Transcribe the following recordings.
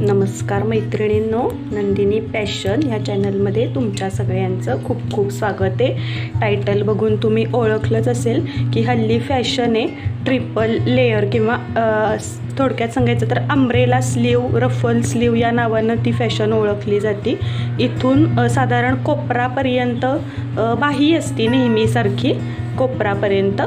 नमस्कार मैत्रिणींनो, नंदिनी फॅशन ह्या चॅनलमध्ये तुमच्या सगळ्यांचं खूप खूप स्वागत आहे। टायटल बघून तुम्ही ओळखलंच असेल की हल्ली फॅशन आहे ट्रिपल लेयर किंवा थोडक्यात सांगायचं तर अम्ब्रेला स्लीव, रफल स्लीव या नावानं ती फॅशन ओळखली जाते। इथून साधारण कोपरापर्यंत बाही असते नेहमीसारखी कोपरापर्यंत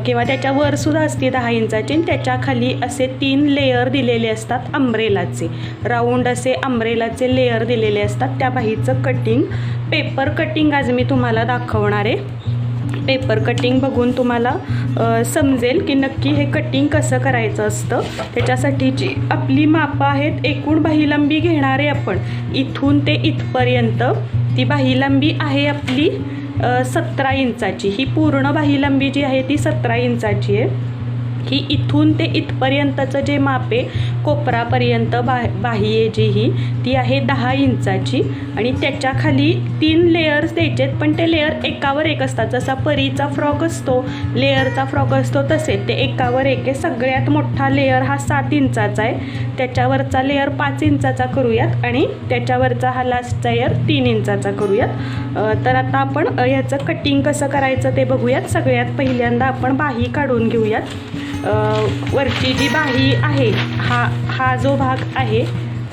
किंवा त्याच्या वर सुद्धा असते 10 इंचाची। त्याच्या खाली असे 3 लेयर दिलेले असतात अम्ब्रेलाचे, राऊंड असे अम्ब्रेलाचे लेयर दिलेले असतात। त्या बाहीचं कटिंग, पेपर कटिंग आज मी तुम्हाला दाखवणार आहे। पेपर कटिंग बघून तुम्हाला समजेल की नक्की हे कटिंग कसं करायचं असतं। त्याच्यासाठीची आपली मापं आहेत। एकूण बाही लांबी घेणार आहे आपण इथून ते इथपर्यंत। ती बाही लांबी आहे आपली 17 इंचाची। ही पूर्ण बाही लांबी जी आहे ती 17 इंचाची आहे। ही इथून ते इथपर्यंतचं जे माप आहे कोपरापर्यंत बाही आहे जी ही ती आहे 10 इंचाची। आणि त्याच्या खाली 3 लेयर्स द्यायचे आहेत, पण ते लेयर एकावर एक असतात। जसा परीचा फ्रॉक असतो, लेयरचा फ्रॉक असतो, तसे ते एकावर एक आहे। सगळ्यात मोठा लेयर हा 7 इंचाचा आहे, त्याच्यावरचा लेयर 5 इंचाचा करूयात आणि त्याच्यावरचा हा लास्टचा लेयर 3 इंचाचा करूयात। तर आता आपण ह्याचं कटिंग कसं करायचं ते बघूयात। सगळ्यात पहिल्यांदा आपण बाही काढून घेऊयात। वरची जी बाही आहे हा जो भाग आहे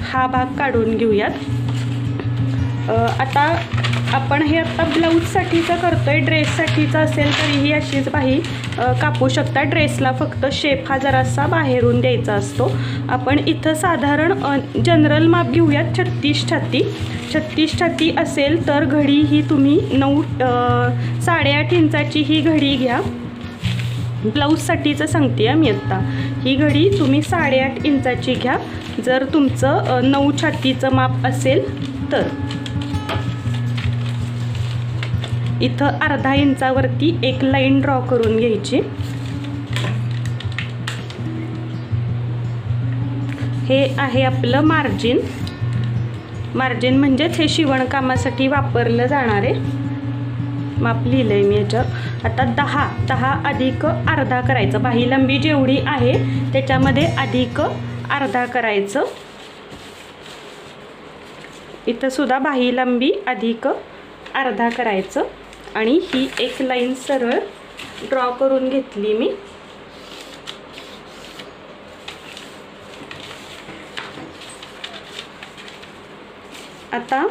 हा भाग काढून घेऊयात। आता आपण हे आता ब्लाऊजसाठीचं करतोय, ड्रेससाठीचं असेल तरीही अशीच बाही कापू शकता। ड्रेसला फक्त शेप हा जरासा बाहेरून द्यायचा असतो। आपण इथं साधारण जनरल माप घेऊयात 36 छाती। 36 छाती असेल तर घडी ही तुम्ही 9.5 इंचाची ही घडी घ्या। ब्लाऊजसाठीचं सांगते आहे मी आत्ता। ही घडी तुम्ही 8.5 इंचाची घ्या जर तुमचं 9 छातीचं माप असेल तर। इथं अर्धा इंचावरती एक लाईन ड्रॉ करून घ्यायची। हे आहे आपलं मार्जिन। मार्जिन म्हणजेच हे शिवणकामासाठी वापरलं जाणार आहे। माप लिहिलं आहे मी याच्यावर। आता 10 अधिक अर्धा करायचं। बाही लांबी जेवढी आहे त्याच्यामध्ये अधिक अर्धा करायचं। इथं सुद्धा बाही लांबी अधिक अर्धा करायचं आणि ही एक लाईन सरळ ड्रॉ करून घेतली मी। आता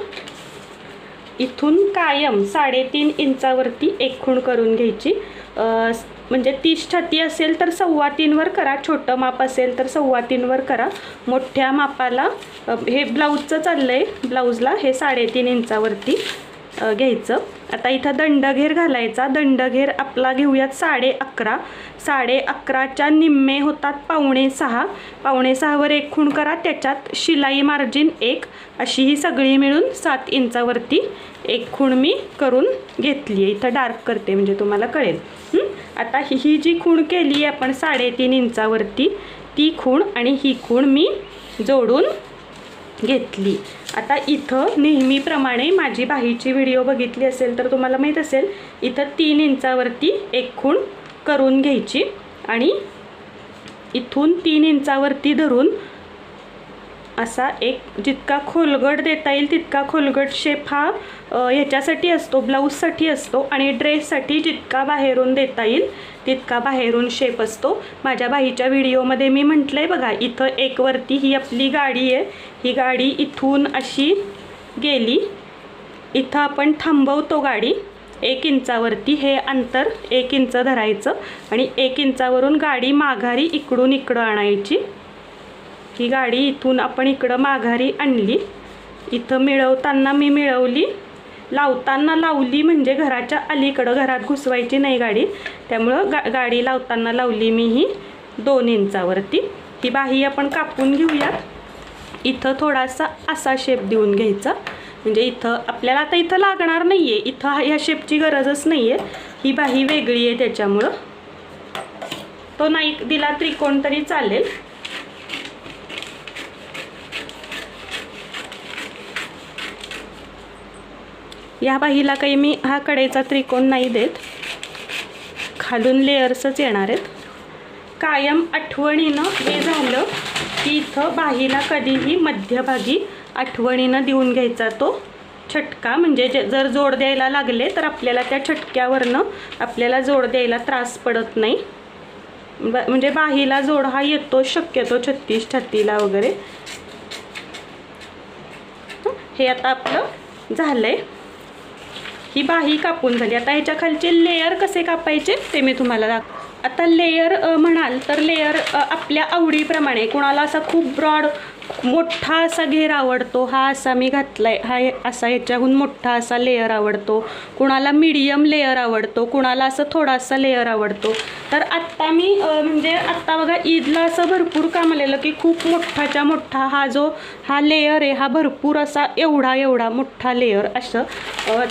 इथून कायम 3.5 इंचावरती एक खूण करून घ्यायची। म्हणजे 30 छाती असेल तर 3.25 वर करा, छोटं माप असेल तर 3.25 वर करा। मोठ्या मापाला हे ब्लाऊजचं चाललं आहे, ब्लाऊजला हे 3.5 इंचावरती घ्यायचं। आता इथं दंडघेर घालायचा। दंडघेर आपला घेऊयात 11.5। 11.5च्या निम्मे होतात 5.6। 5.6 वर एक खूण करा, त्याच्यात शिलाई मार्जिन 1, अशी ही सगळी मिळून 7 इंचावरती एक खूण मी करून घेतली आहे। इथं डार्क करते म्हणजे तुम्हाला कळेल। आता ही जी खूण केली आहे आपण 3.5 इंचावरती, ती खूण आणि ही खूण मी जोडून घेतली। आता इथं नेहमीप्रमाणे माझी बाहीची व्हिडिओ बघितली असेल तर तुम्हाला माहीत असेल इथं 3 इंचावरती एक खूण करून घ्यायची आणि इथून 3 इंचावरती धरून असा एक जितका खोलगट देता येईल तितका खोलगट शेप हा ह्याच्यासाठी असतो, ब्लाऊजसाठी असतो। आणि ड्रेससाठी जितका बाहेरून देता येईल तितका बाहेरून शेप असतो। माझ्या बाहीच्या व्हिडिओमध्ये मी म्हटलं आहे बघा, इथं एक वरती ही आपली गाडी आहे, ही गाडी इथून अशी गेली, इथं आपण थांबवतो गाडी 1 इंचावरती। हे अंतर 1 इंच धरायचं आणि 1 इंचावरून गाडी माघारी इकडून इकडं आणायची। ही गाडी इथून आपण इकडं माघारी आणली। इथं मिळवताना मी मिळवली, लावताना लावली म्हणजे घराच्या अलीकडं, घरात घुसवायची नाही गाडी, त्यामुळं गाडी लावताना लावली मी ही 2 इंचावरती। ही बाही आपण कापून घेऊयात। इथं थोडासा असा शेप देऊन घ्यायचा, म्हणजे इथं आपल्याला आता इथं लागणार नाही आहे, इथं ह्या शेपची गरजच नाही आहे, ही बाही वेगळी आहे त्याच्यामुळं तो नाही दिला त्रिकोण तरी चालेल। या बाहीला काही मी हा कडेचा त्रिकोण नाही देत, खालून लेयर्सच येणार आहेत। कायम आठवणीनं हे झालं की इथं बाहीला कधीही मध्यभागी आठवणीनं देऊन घ्यायचा तो छटका, म्हणजे जर जोड द्यायला लागले तर आपल्याला त्या छटक्यावरनं आपल्याला जोड द्यायला त्रास पडत नाही. म्हणजे बाहीला जोड हा येतो शक्यतो 36 छातीला वगैरे. हे आता आपलं झालंय. ही बाही कापून झाली. आता ह्याच्या खालचे लेयर कसे कापायचे ते मी तुम्हाला दाखवते. आता लेयर म्हणाल तर लेयर आपल्या आवडीप्रमाणे, कोणाला असा खूप ब्रॉड मोठा असा घेर आवडतो, हा असा मी घातलाय, हा असा ह्याच्याहून मोठा असा लेयर आवडतो, कुणाला मीडियम लेयर आवडतो, कुणाला असं थोडासा लेयर आवडतो. तर आत्ता मी म्हणजे आत्ता बघा ईदला असं भरपूर काम आलेलं की खूप मोठाच्या मोठा हा लेयर आहे, हा भरपूर असा एवढा मोठा लेयर असं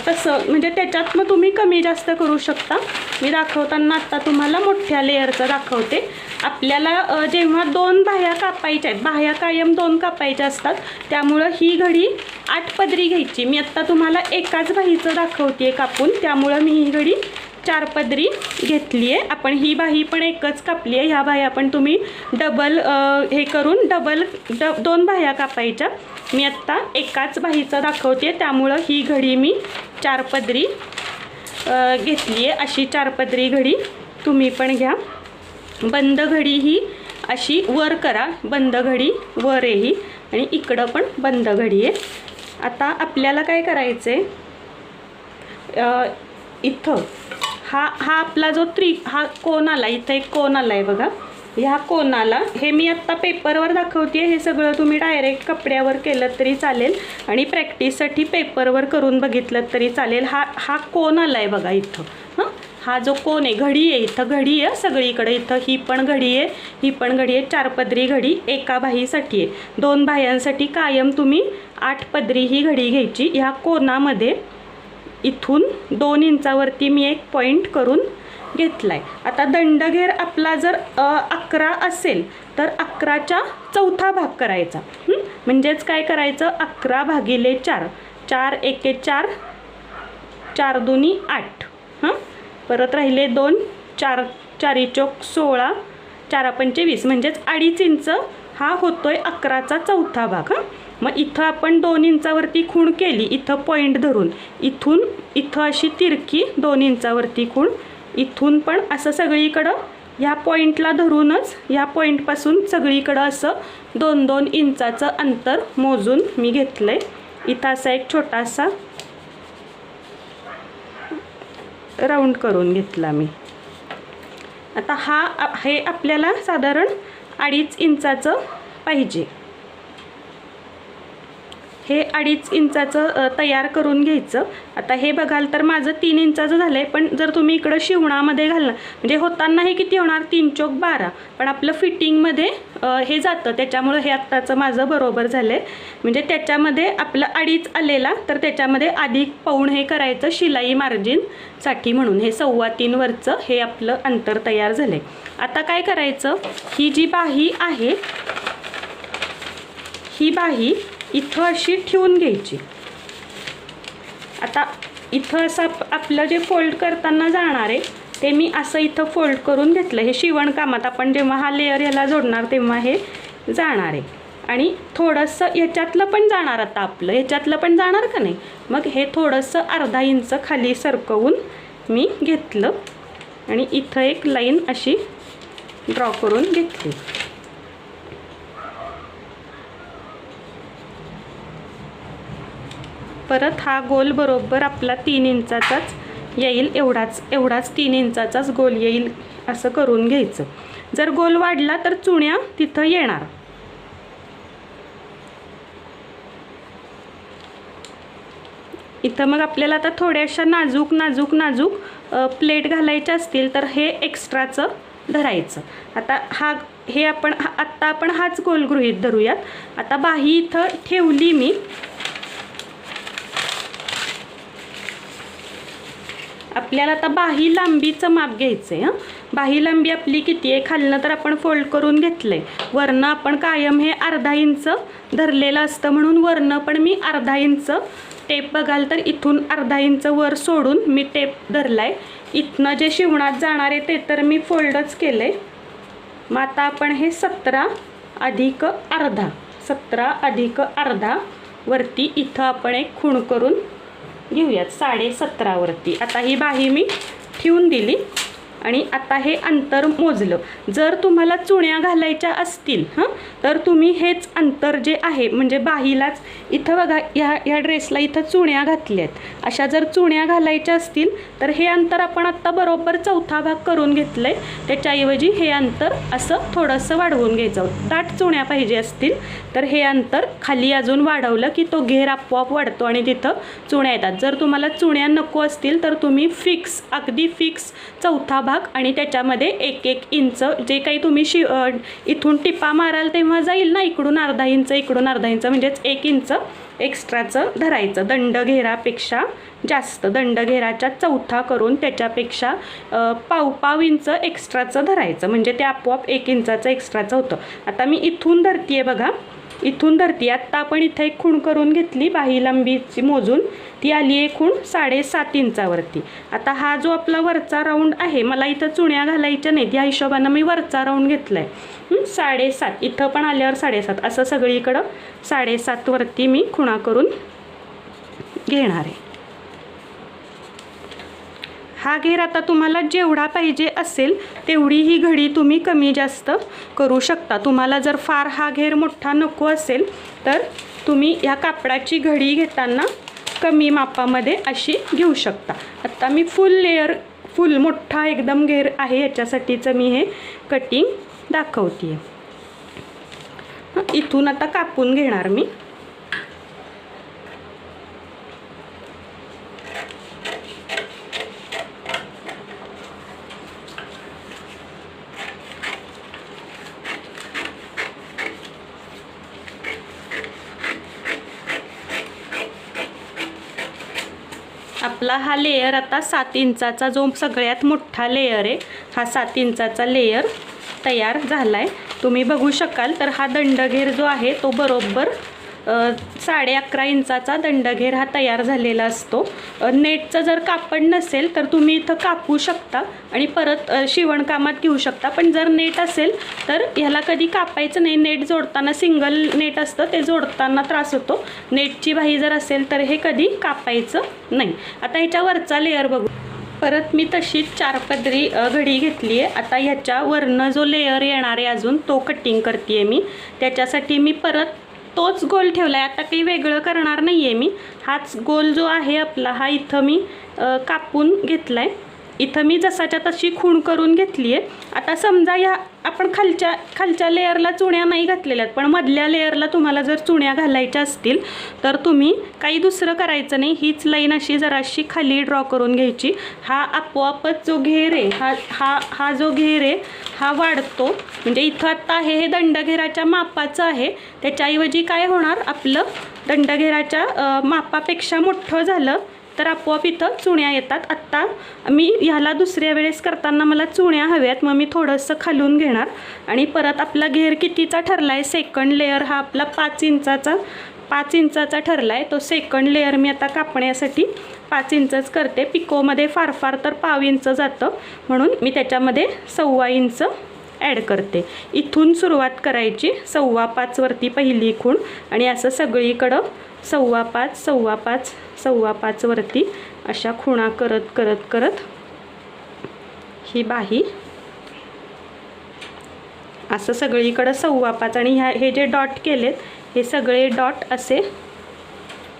तसं, म्हणजे त्याच्यात मग तुम्ही कमी जास्त करू शकता. मी दाखवताना आत्ता तुम्हाला मोठ्या लेयरचं दाखवते. आपल्याला जेव्हा 2 बाह्या कापायच्या आहेत, बाह्या कायम 2 कापायच्या असतात, त्यामुळं ही घडी 8 पदरी घ्यायची. मी आत्ता तुम्हाला एकाच बाहीचं दाखवते कापून, त्यामुळं मी ही घडी 4 पदरी घेतली आहे. आपण ही बाही पण एकच कापली आहे. ह्या बाह्या पण तुम्ही डबल हे करून 2 बाह्या कापायच्या. मी आत्ता एकाच बाहीचं दाखवते, त्यामुळं ही घडी मी 4 पदरी घेतली आहे. अशी 4 पदरी घडी तुम्ही पण घ्या. बंद घडी ही अशी वर करा, बंद घडी वर आहे ही, आणि इकडं पण बंद घडी आहे. आता आपल्याला काय करायचं आहे, इथं हा आपला जो हा कोन आला, इथं एक कोन आला आहे बघा. ह्या कोनाला, हे मी आत्ता पेपरवर दाखवते, हे सगळं तुम्ही डायरेक्ट कपड्यावर केलं तरी चालेल आणि प्रॅक्टिससाठी पेपरवर करून बघितलं तरी चालेल. हा कोन आला आहे बघा इथं. हा जो कोन आहे, घडी आहे, इथं घडी आहे सगळीकडे. इथं ही पण घडी आहे, ही पण घडी आहे. 4 पदरी घडी एका बाहीसाठी आहे. 2 बाह्यांसाठी कायम तुम्ही 8 पदरी ही घडी घ्यायची. ह्या कोनामध्ये इथून 2 इंचावरती मी एक पॉईंट करून घेतलाय. आता दंडघेर आपला जर 11 असेल तर 11च्या चौथा भाग करायचा. म्हणजेच काय करायचं, 11 भागिले 4, 4 एके 4, 4 दुनी 8. परत राहिले 2, 4 4 चौक 16, 4 पंचे 20, म्हणजेच 2.5 इंच हा होतोय 11चा चौथा भाग. मग इथं आपण 2 इंचावरती खूण केली, इथं पॉईंट धरून, इथं अशी तिरकी 2 इंचावरती खूण, इथून पण असं सगळीकडं ह्या पॉईंटला धरूनच, ह्या पॉईंटपासून सगळीकडं असं 2-2 इंचाचं अंतर मोजून मी घेतलंय. इथं असा एक छोटासा राऊंड करून घेतला मी. आता हे आपल्याला साधारण 2.5 इंचाचं पाहिजे. हे 2.5 इंचाचं तयार करून घ्यायचं. आता हे बघाल तर माझं 3 इंचाचं झालं आहे, पण जर तुम्ही इकडं शिवणामध्ये घालणार, म्हणजे होताना हे किती होणार, 3 चौक 12, पण आपलं फिटिंगमध्ये हे जातं, त्याच्यामुळं हे आत्ताचं माझं बरोबर झालं आहे. म्हणजे त्याच्यामध्ये आपलं 2.5 आलेला, तर त्याच्यामध्ये अधिक पाऊण हे करायचं शिलाई मार्जिनसाठी म्हणून. हे 3.25 वरचं हे आपलं अंतर तयार झालं आहे. आता काय करायचं, ही जी बाही आहे, ही बाही इथं अशी ठेवून घ्यायची. आता इथं असं आपलं जे फोल्ड करताना जाणार आहे ते मी असं इथं फोल्ड करून घेतलं. हे शिवणकामात आपण जेव्हा हा लेअर ह्याला जोडणार तेव्हा हे जाणार आहे. आणि थोडंसं ह्याच्यातलं पण जाणार, आता आपलं ह्याच्यातलं पण जाणार का नाही, मग हे थोडंसं 1/2 इंच खाली सरकवून मी घेतलं आणि इथं एक लाईन अशी ड्रॉ करून घेतली. परत हा गोल बरोबर आपला 3 इंचाचाच येईल, एवढाच 3 इंचाचाच गोल येईल असं करून घ्यायचं. जर गोल वाढला तर चुण्या तिथं येणार. इथं मग आपल्याला आता थोड्याशा नाजूक प्लेट घालायच्या असतील तर हे एक्स्ट्राचं धरायचं. आता आत्ता आपण हाच गोल गृहीत धरूयात. आता बाही इथं ठेवली मी. आपल्याला आता बाही लांबीचं माप घ्यायचं आहे. बाही लांबी आपली किती आहे, खालनं तर आपण फोल्ड करून घेतलं आहे, वरनं आपण कायम हे 1/2 इंच धरलेलं असतं म्हणून वरनं पण मी 1/2 इंच टेप बघाल तर इथून 1/2 इंच वर सोडून मी टेप धरला आहे. इथनं जे शिवणात जाणार आहे ते तर मी फोल्डच केलं आहे. मग आता आपण हे 17 अधिक अर्धा, 17 अधिक अर्धा वरती इथं आपण एक खूण करून घेऊयात 17.5 वरती. आता ही बाही मी ठेवून दिली आणि आता हे अंतर मोजलं. जर तुम्हाला चुण्या घालायच्या असतील तर तुम्ही हेच अंतर जे आहे म्हणजे बाहीलाच इथं बघा ह्या ड्रेसला इथं चुण्या घातल्यात, अशा जर चुण्या घालायच्या असतील तर हे अंतर आपण आत्ता बरोबर चौथा भाग करून घेतलं आहे, त्याच्याऐवजी हे अंतर असं थोडंसं वाढवून घ्यायचं. दाट चुण्या पाहिजे असतील तर हे अंतर खाली अजून वाढवलं की तो घेर आपोआप वाढतो आणि तिथं चुण्या येतात. जर तुम्हाला चुण्या नको असतील तर तुम्ही अगदी फिक्स चौथा भाग आणि त्याच्यामध्ये 1-1 इंच जे काही तुम्ही इथून टिपा माराल तेव्हा जाईल ना, इकडून अर्धा इंच इकडून अर्धा इंच म्हणजेच 1 इंच एक्स्ट्राचं धरायचं. दंडघेरापेक्षा जास्त, दंडघेराच्या चौथा करून त्याच्यापेक्षा पाव इंच एक्स्ट्राचं धरायचं म्हणजे ते आपोआप 1 इंचाचं एक्स्ट्राचं होतं. आता मी इथून धरतीये बघा, इथून धरती. आत्ता आपण इथं एक खूण करून घेतली बाही लांबीची मोजून, ती आली आहे खूण 7.5 इंचावरती. आता हा जो आपला वरचा राऊंड आहे, मला इथं चुण्या घालायच्या नाहीत या हिशोबानं मी वरचा राऊंड घेतला आहे 7.5. इथं पण आल्यावर 7.5 असं सगळीकडं 7.5 वरती मी खुणा करून घेणार आहे. हा घेर आता तुम्हाला जेवढा पाहिजे असेल तेवढी ही घडी तुम्ही कमी जास्त करू शकता. तुम्हाला जर फार हा घेर मोठा नको असेल तर तुम्ही ह्या कापडाची घडी घेताना कमी मापामध्ये अशी घेऊ शकता. आता मी फुल मोठा एकदम घेर आहे याच्यासाठीचं मी हे कटिंग दाखवते. इथून आता कापून घेणार मी. आपला हा लेयर आता 7 इंचाचा जो सगळ्यात मोठा लेयर आहे, हा 7 इंचाचा लेयर तयार झाला आहे. तुम्ही बघू शकाल तर हा दंडघेर जो आहे तो बरोबर 11.5 इंचाचा दंडघेर हा तयार झालेला असतो. नेटचं जर कापड नसेल तर तुम्ही इथं कापू शकता आणि परत शिवणकामात घेऊ शकता. पण जर नेट असेल तर ह्याला कधी कापायचं नाही. नेट जोडताना सिंगल नेट असतं, ते जोडताना त्रास होतो. नेटची बाही जर असेल तर हे कधी कापायचं नाही. आता ह्याच्यावरचा लेयर बघू. परत मी तशीच 4 पदरी घडी घेतली आहे. आता ह्याच्यावरनं जो लेयर येणार आहे अजून तो कटिंग करते आहे मी. त्याच्यासाठी मी परत तोच गोल ठेवला आहे. आता काही वेगळं करणार नाही आहे मी. हाच गोल जो आहे आपला हा इथं मी कापून घेतला आहे. इथं मी जसाच्या तशी खूण करून घेतली आहे. आता समजा या आपण खालच्या लेयरला चुण्या नाही घातलेल्यात, पण मधल्या लेयरला तुम्हाला जर चुण्या घालायच्या असतील तर तुम्ही काही दुसरं करायचं नाही. हीच लाईन अशी जराशी खाली ड्रॉ करून घ्यायची. हा आपोआपच जो घेर आहे हा जो घेर आहे हा वाढतो. म्हणजे इथं आत्ता आहे हे दंडघेराच्या मापाचं आहे, त्याच्याऐवजी काय होणार आपलं दंडघेराच्या मापापेक्षा मोठं झालं तर आपोआप इथं चुण्या येतात. आत्ता मी ह्याला दुसऱ्या वेळेस करताना मला चुण्या हव्यात, मग मी थोडंसं खालून घेणार आणि परत आपला घेर कितीचा ठरला आहे, सेकंड लेयर हा आपला 5 इंचाचा ठरला आहे. तो सेकंड लेयर मी आता कापण्यासाठी 5 इंचच करते. पिकोमध्ये फार तर पाव इंच जातं म्हणून मी त्याच्यामध्ये 1.25 इंच ॲड करते. इथून सुरुवात करायची 5.25 वरती पहिली खूण आणि असं सगळीकडं 5.25 वरती अशा खुणा करत ही बाही असं सगळीकडं 5.25 आणि हे जे डॉट केलेत हे सगळे डॉट असे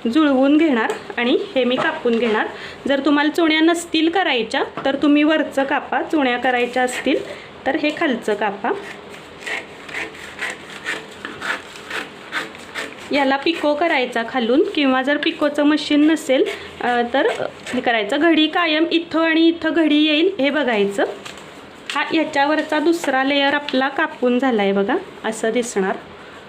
जुळवून घेणार आणि हे मी कापून घेणार. जर तुम्हाला चुण्या नसतील करायच्या तर तुम्ही वरचं कापा, चुण्या करायच्या असतील तर हे खालचं कापा. याला पिको करायचा खालून, किंवा जर पिकोचं मशीन नसेल तर हे करायचं. घडी कायम इथं आणि इथं घडी येईल हे बघायचं. हा याच्यावरचा दुसरा लेयर आपला कापून झाला आहे बघा, असं दिसणार.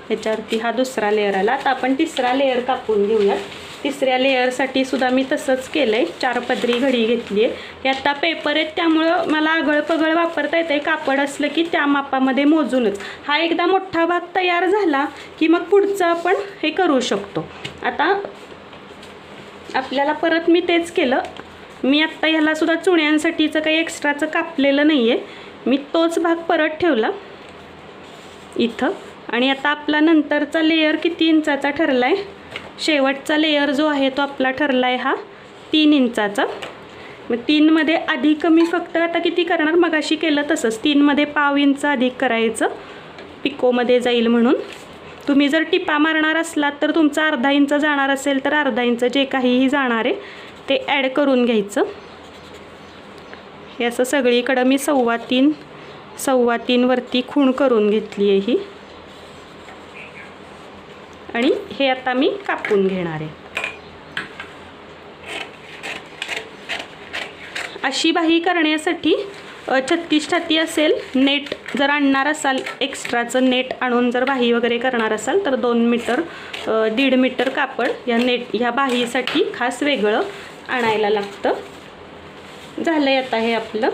ह्याच्यावरती हा दुसरा लेयर आला. आता आपण तिसरा लेयर कापून घेऊया. तिसऱ्या लेयरसाठी सुद्धा मी तसंच केलं आहे. 4 पदरी घडी घेतली आहे. हे आता पेपर आहेत त्यामुळं मला आगळपगळ वापरता येतं आहे. कापड असलं की त्या मापामध्ये मोजूनच. हा एकदा मोठा भाग तयार झाला की मग पुढचं आपण हे करू शकतो. आता आपल्याला परत मी तेच केलं. मी आत्ता ह्याला सुद्धा चुण्यांसाठीचं काही एक्स्ट्राचं कापलेलं नाही आहे. मी तोच भाग परत ठेवला इथं आणि आता आपला नंतरचा लेयर किती इंचाचा ठरला आहे, शेवटचा लेयर जो आहे तो आपला ठरला आहे हा 3 इंचाचा. मग 3मध्ये अधिक कमी फक्त आता किती करणार, मगाशी केलं तसंच 3मध्ये पाव इंच अधिक करायचं, पिकोमध्ये जाईल म्हणून. तुम्ही जर टिपा मारणार असलात तर तुमचा अर्धा इंच जाणार असेल तर अर्धा इंच जे काहीही जाणार आहे ते ॲड करून घ्यायचं. हे असं सगळीकडं मी 3.25 वरती खूण करून घेतली आहे ही. आणि हे आता मी कापून घेणार आहे. अशी बाही करण्यासाठी 36 छाती असेल, नेट जर आणणार असाल एक्स्ट्राचं नेट आणून जर बाही वगैरे करणार असाल तर 2 मीटर 1.5 मीटर कापड ह्या बाहीसाठी खास वेगळं आणायला लागतं. झालं आहे आता हे आपलं.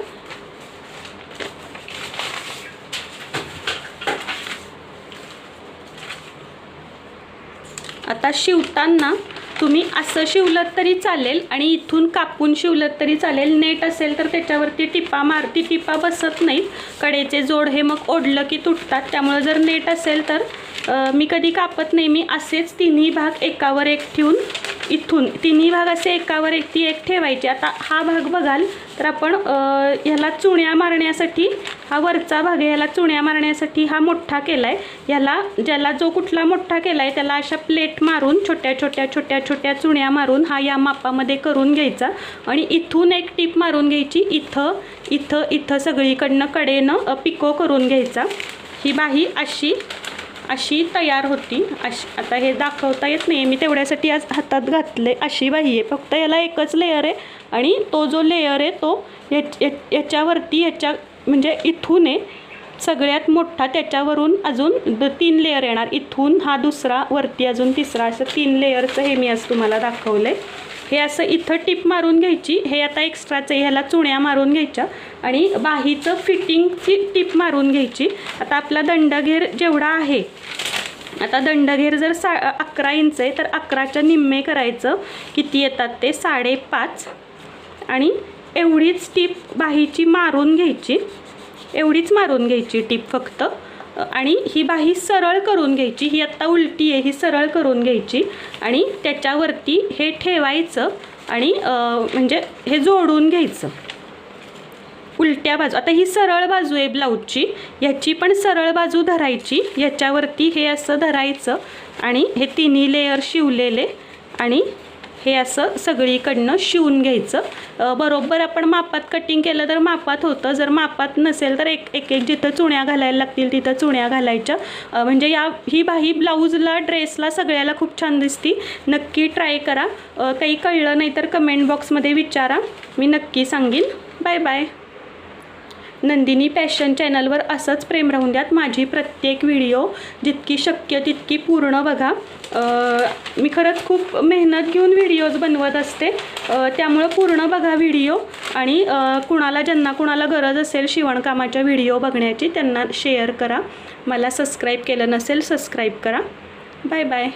आता शिवताना तुम्ही असं शिवलं तरी चालेल आणि इथून कापून शिवलं तरी चालेल. नेट असेल तर त्याच्यावरती टिपा बसत नाहीत, कडेचे जोड हे मग ओढलं की तुटतात. त्यामुळे जर नेट असेल तर मी कधी कापत नाही, मी असेच तिन्ही भाग एकावर एक ठेवून इथून तिन्ही भाग असे एकावर एक ठेवायचे. आता हा भाग बघाल तर आपण ह्याला चुण्या मारण्यासाठी, हा वरचा भाग आहे, ह्याला चुण्या मारण्यासाठी हा मोठा केला आहे. ज्याला जो कुठला मोठा केला आहे त्याला अशा प्लेट मारून छोट्या चुण्या मारून हा या मापामध्ये करून घ्यायचा. आणि इथून एक टीप मारून घ्यायची, इथं सगळीकडनं कडेनं पिको करून घ्यायचा. ही बाही अशी तयार होती. आता हे दाखवता येत नाही, मी तेवढ्यासाठी आज हातात घातले. अशी बाही आहे, फक्त याला एकच लेअर आहे आणि तो जो लेअर आहे तो याच्यावरती म्हणजे इथून आहे सगळ्यात मोठा, त्याच्यावरून अजून 3 लेअर येणार. इथून हा दुसरा, वरती अजून तिसरा, असं 3 लेअरचं हे मी आज तुम्हाला दाखवलं आहे. हे असं इथं टिप मारून घ्यायची. हे आता एक्स्ट्राचं ह्याला चुण्या मारून घ्यायच्या आणि बाहीचं फिटिंगची टिप मारून घ्यायची. आता आपला दंडघेर जेवढा आहे, आता दंडघेर जर 11 इंच आहे तर 11च्या निम्मे करायचं. किती येतात ते 5.5. आणि एवढीच टिप बाहीची मारून घ्यायची, एवढीच मारून घ्यायची टिप फक्त. आणि ही बाही सरळ करून घ्यायची. ही आत्ता उलटी आहे, ही सरळ करून घ्यायची आणि त्याच्यावरती हे ठेवायचं आणि म्हणजे हे जोडून घ्यायचं उलट्या बाजू. आता ही सरळ बाजू आहे ब्लाऊजची, ह्याची पण सरळ बाजू धरायची. याच्यावरती हे असं धरायचं आणि हे तिन्ही लेयर शिवलेले आणि हे असं सगळीकडनं शिवून घ्यायचं. बरोबर आपण मापात कटिंग केलं तर मापात होतं, जर मापात नसेल तर एक जिथं चुण्या घालायला लागतील तिथं चुण्या घालायच्या. म्हणजे ही बाही ब्लाऊजला, ड्रेसला सगळ्याला खूप छान दिसती. नक्की ट्राय करा. काही कळलं नाही तर कमेंट बॉक्समध्ये विचारा, मी नक्की सांगेन. Bye bye. नंदिनी पॅशन चॅनलवर असंच प्रेम राहून द्यात. माझी प्रत्येक व्हिडिओ जितकी शक्य तितकी पूर्ण बघा. मी खरंच खूप मेहनत घेऊन व्हिडिओज बनवत असते, त्यामुळं पूर्ण बघा व्हिडिओ. आणि ज्यांना कुणाला गरज असेल शिवणकामाच्या व्हिडिओ बघण्याची त्यांना शेअर करा. मला सबस्क्राईब केलं नसेल सबस्क्राईब करा. Bye bye.